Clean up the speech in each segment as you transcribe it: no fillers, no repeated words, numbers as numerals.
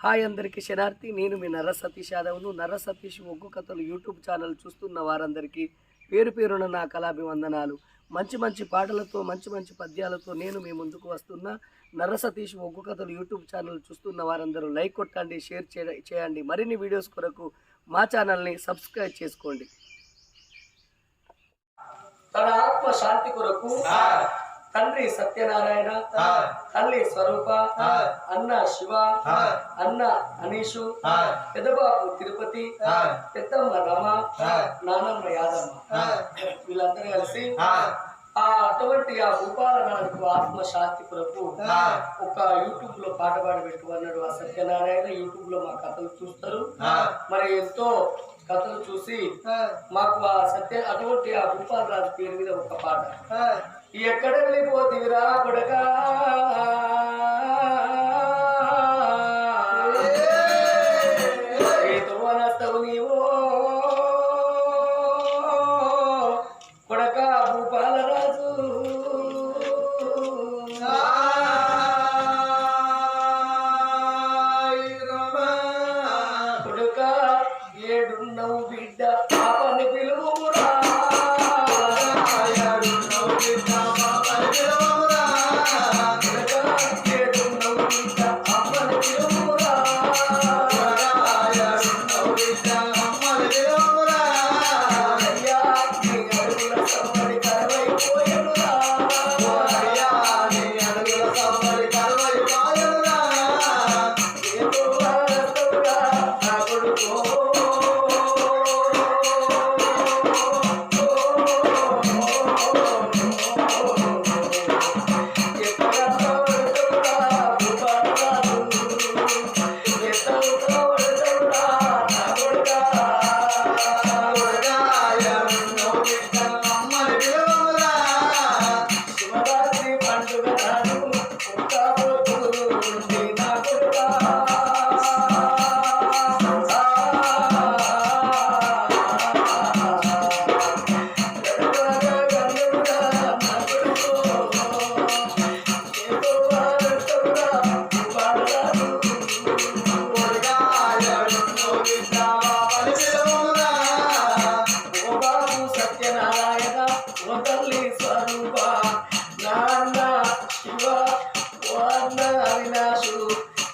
Hi అందరికీ శనార్థి. నేను మీ నర్ర సతీష్ యాదవ్ను. నర్ర సతీష్ ఒగ్గు కథలు యూట్యూబ్ ఛానల్ చూస్తున్న వారందరికీ పేరు పేరున నా కళాభివందనాలు. మంచి మంచి పాటలతో మంచి మంచి పద్యాలతో నేను మీ ముందుకు వస్తున్న నర్ర సతీష్ ఒగ్గు కథలు యూట్యూబ్ ఛానల్ చూస్తున్న వారందరూ లైక్ కొట్టండి, షేర్ చేయండి. మరిన్ని వీడియోస్ కొరకు మా ఛానల్ని సబ్స్క్రైబ్ చేసుకోండి. తన ఆత్మ శాంతి కొరకు తండ్రి సత్యనారాయణ, తల్లి స్వరూప, అన్న శివ, అన్న అనీషు, పెద్దబాబు తిరుపతి, పెద్దమ్మ రమ, నానమ్మ యాదమ్మ, వీళ్ళందరూ కలిసి అటువంటి ఆ భూపాలనాథుకు ఆత్మ శాంతి కొరకు ఒక యూట్యూబ్ లో పాట పాడి పెట్టుకున్నాడు. ఆ సత్యనారాయణ యూట్యూబ్ లో మా కథలు చూస్తారు. మరి ఎంతో కథలు చూసి మాకు ఆ అటువంటి ఆ భూపాలరాజు పేరు మీద ఒక పాట. ఎక్కడ వెళ్ళిపోతివిరా కొడకా, ఏతో అనస్తవు నీవో కొడకా భూపాలరాజు, కొడకా ఏడున్నవు బిడ్డ పాపని పిలువురా,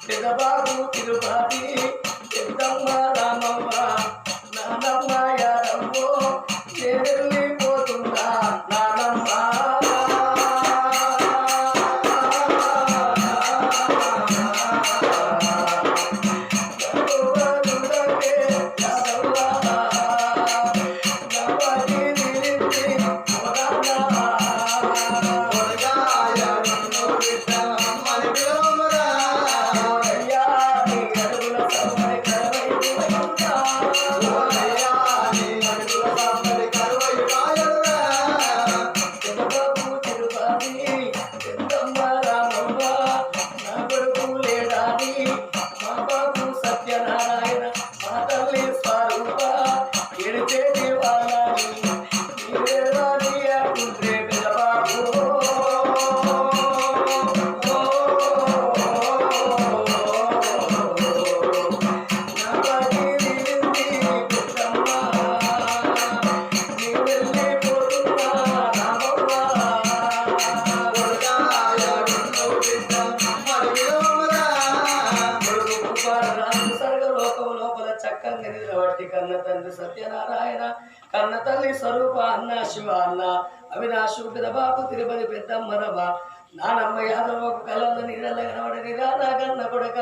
పెద్దబాబు తిరుపతి, పెద్దమ్మ రామమ్మ, నానమ్మ యాదమ్మ, వెళ్ళిపోతున్నా నానమ్మ. కన్న తండ్రి సత్యనారాయణ, కన్న తల్లి స్వరూప, అన్న శివ, అన్న అవినాశు, పెదబాబు తిరుపతి, పెద్దమ్మ రమ, నానమ్మ యాదవ్వకు కళ్ళ నీళ్ళ కనబడి నిరానా కన్న కొడక.